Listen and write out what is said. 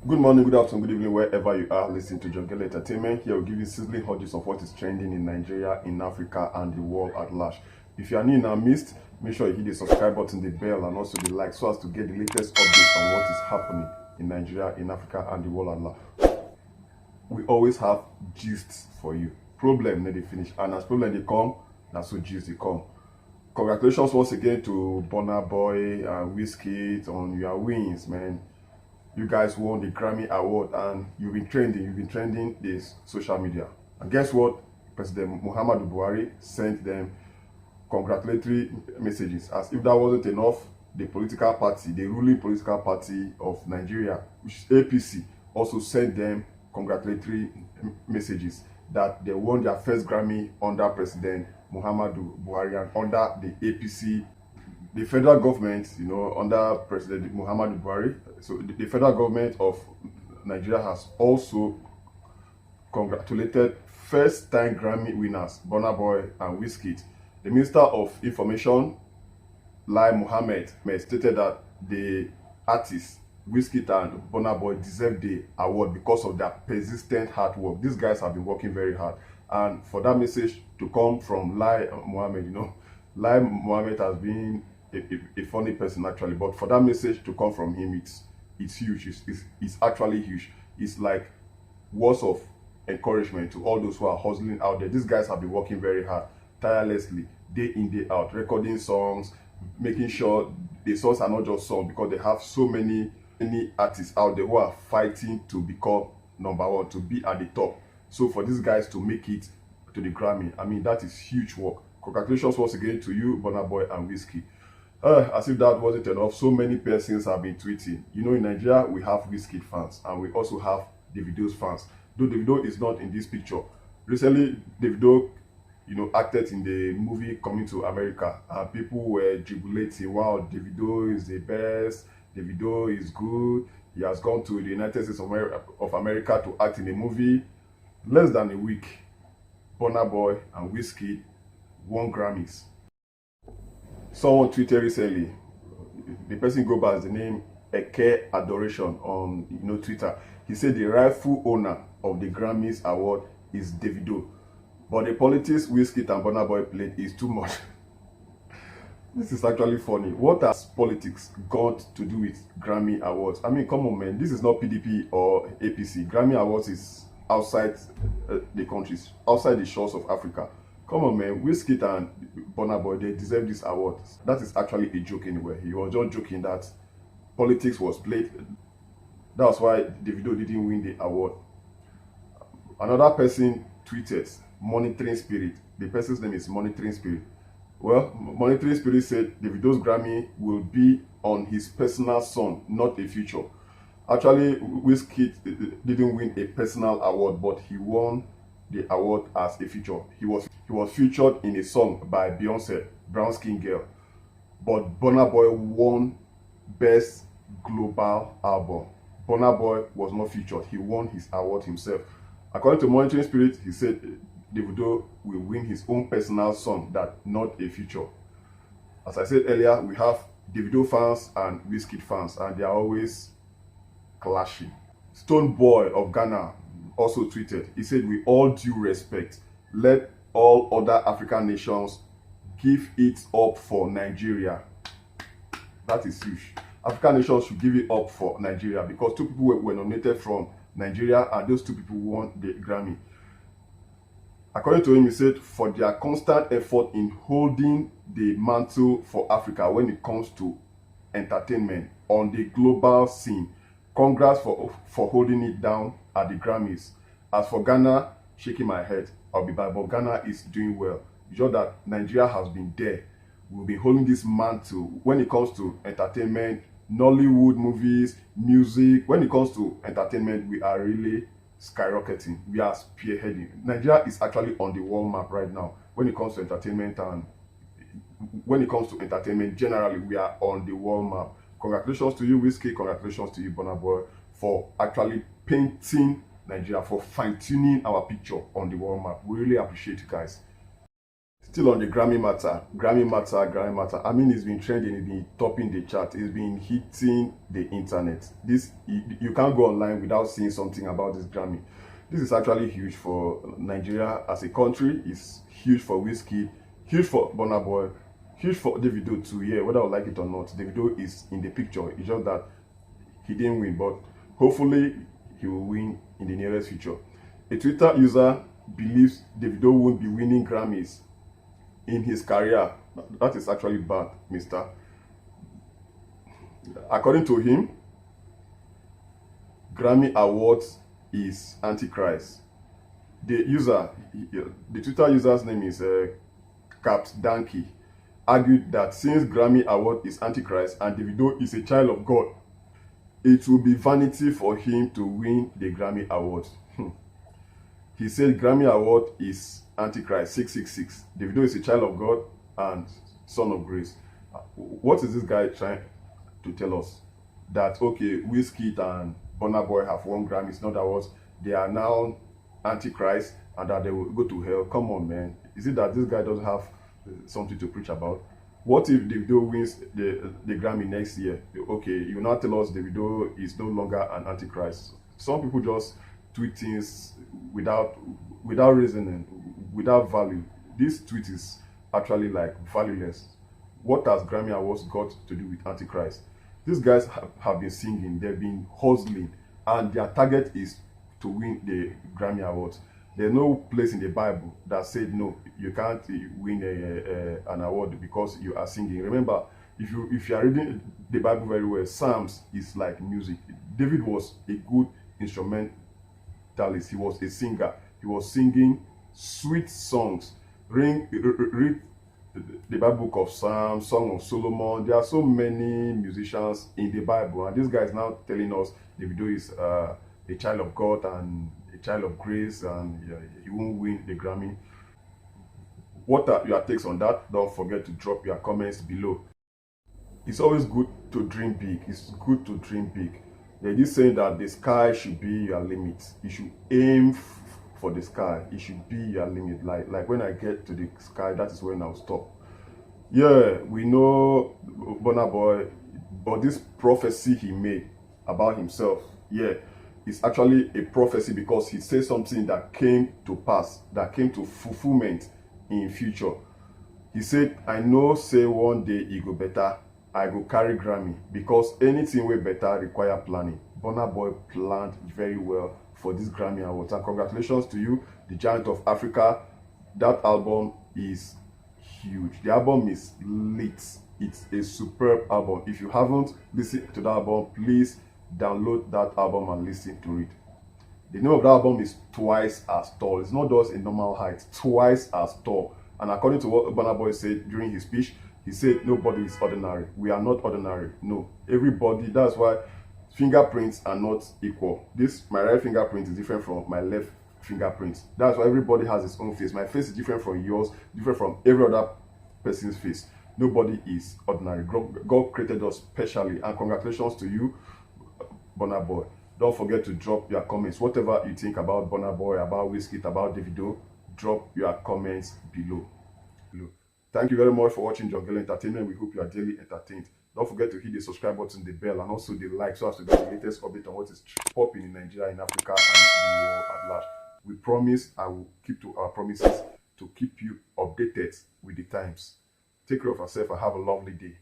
Good morning, good afternoon, good evening, wherever you are listening to Jungle Entertainment. Here we'll give you sizzling hot gist of what is trending in Nigeria, in Africa, and the world at large. If you are new in our midst, make sure you hit the subscribe button, the bell, and also the like so as to get the latest updates on what is happening in Nigeria, in Africa, and the world at large. We always have gists for you. Problem, they finish. And as problem they come, that's so gist they come. Congratulations once again to Burna Boy and Wizkid on your wins, man. You guys won the Grammy Award and you've been trending this social media. And guess what? President Muhammadu Buhari sent them congratulatory messages. As if that wasn't enough, the political party, the ruling political party of Nigeria, which is APC, also sent them congratulatory messages that they won their first Grammy under President Muhammadu Buhari and under the APC, the federal government, under President Muhammadu Buhari. So the federal government of Nigeria has also congratulated first-time Grammy winners, Burna Boy and Wizkid. The Minister of Information, Lai Mohammed, stated that the artists, Wizkid and Burna Boy, deserve the award because of their persistent hard work. These guys have been working very hard. And for that message to come from Lai Mohammed, Lai Mohammed has been a funny person actually, but for that message to come from him, it's huge. It's actually huge. It's like words of encouragement to all those who are hustling out there. These guys have been working very hard, tirelessly, day in, day out, recording songs, making sure the songs are not just songs, because they have so many artists out there who are fighting to become number one, to be at the top. So for these guys to make it to the Grammy, I mean, that is huge work. Congratulations once again to you, Burna Boy and Wizkid. As if that wasn't enough, so many persons have been tweeting. In Nigeria, we have Wizkid fans and we also have Davido's fans. Though Davido is not in this picture. Recently, Davido, acted in the movie Coming to America, and people were jubilating. Wow, Davido is the best. Davido is good. He has gone to the United States of America to act in a movie. Less than a week, Burna Boy and Wizkid won Grammys. Someone tweeted recently, the person go by the name Eke Adoration on Twitter. He said the rightful owner of the Grammys award is Davido, but the politics Wizkid and Burna Boy played is too much. This is actually funny. What has politics got to do with Grammy Awards? I mean, come on, man. This is not PDP or APC. Grammy Awards is outside the countries, outside the shores of Africa. Come on, man. Wizkid and Burna Boy, they deserve this award. That is actually a joke anyway. He was just joking that politics was played. That's why Davido didn't win the award. Another person tweeted, Monitoring Spirit. The person's name is Monitoring Spirit. Well, Monitoring Spirit said Davido's Grammy will be on his personal song, not a feature. Actually, Wizkid didn't win a personal award, but he won the award as a feature. He was featured in a song by Beyonce, Brown Skin Girl. But Burna Boy won Best Global Album. Burna Boy was not featured. He won his award himself. According to Monitoring Spirit, he said Davido will win his own personal song, that not a feature. As I said earlier, we have Davido fans and Wizkid fans, and they are always clashing. Stone Boy of Ghana also tweeted. He said, with all due respect, let all other African nations give it up for Nigeria. That is huge. African nations should give it up for Nigeria because two people were nominated from Nigeria and those two people won the Grammy. According to him, he said, for their constant effort in holding the mantle for Africa when it comes to entertainment on the global scene, congrats for holding it down at the Grammys. As for Ghana, shaking my head, I'll be back, but Ghana is doing well. You know that Nigeria has been there. We'll be holding this mantle when it comes to entertainment, Nollywood movies, music. When it comes to entertainment, we are really skyrocketing. We are spearheading. Nigeria is actually on the world map right now when it comes to entertainment, and when it comes to entertainment generally, we are on the world map. Congratulations to you, Wizkid. Congratulations to you, Burna Boy, for actually painting Nigeria, for fine-tuning our picture on the world map. We really appreciate you guys. Still on the Grammy matter, Grammy matter, Grammy matter. I mean, it's been trending, it's been topping the chart, it's been hitting the internet. This you can't go online without seeing something about this Grammy. This is actually huge for Nigeria as a country. It's huge for Wizkid, huge for Burna Boy, huge for Davido too. Yeah, whether I like it or not, Davido is in the picture. It's just that he didn't win, but hopefully he will win in the nearest future. A Twitter user believes Davido won't be winning Grammys in his career. That is actually bad, mister. According to him, Grammy Awards is Antichrist. The Twitter user's name is Capt Danky, argued that since Grammy Award is Antichrist and Davido is a child of God, it will be vanity for him to win the Grammy Award. He said Grammy Award is Antichrist 666. Davido is a child of God and son of grace. What is this guy trying to tell us? That okay, Wizkid and Burna Boy have won Grammys. In other words, they are now Antichrist and that they will go to hell. Come on, man. Is it that this guy doesn't have something to preach about? What if Davido wins the Grammy next year? Okay, you now tell us Davido is no longer an Antichrist. Some people just tweet things without reasoning, without value. This tweet is actually like valueless. What has Grammy Awards got to do with Antichrist? These guys have been singing, they've been hustling, and their target is to win the Grammy Awards. There's no place in the Bible that said no, you can't win an award because you are singing. Remember, if you are reading the Bible very well, Psalms is like music. David was a good instrumentalist. He was a singer. He was singing sweet songs. Read the Bible book of Psalms, Song of Solomon. There are so many musicians in the Bible, and this guy is now telling us Davido is a child of God and a child of grace, and he won't win the Grammy. What are your takes on that? Don't forget to drop your comments below. It's always good to dream big. It's good to dream big. They did say that the sky should be your limit. You should aim for the sky. It should be your limit. Like when I get to the sky, that is when I'll stop. Yeah, we know Burna Boy, but this prophecy he made about himself, yeah, it's actually a prophecy because he said something that came to pass, that came to fulfillment in future. He said, I know say one day e go better, I go carry Grammy, because anything way better require planning. Burna Boy planned very well for this Grammy Awards, and congratulations to you, the Giant of Africa. That album is huge. The album is lit. It's a superb album. If you haven't listened to the album, please download that album and listen to it. The name of the album is Twice as Tall. It's not just a normal height, twice as tall. And according to what Burna Boy said during his speech, he said nobody is ordinary. We are not ordinary. No, everybody. That's why fingerprints are not equal. My right fingerprint is different from my left fingerprint. That's why everybody has his own face. My face is different from yours, different from every other person's face. Nobody is ordinary. God created us specially, and congratulations to you, Burna Boy. Don't forget to drop your comments. Whatever you think about Burna Boy, about Wizkid, about Davido, drop your comments below. Thank you very much for watching Jongele Entertainment. We hope you are daily entertained. Don't forget to hit the subscribe button, the bell, and also the like, so as to get the latest update on what is popping in Nigeria, in Africa, and in the world at large. We promise I will keep to our promises to keep you updated with the times. Take care of yourself and have a lovely day.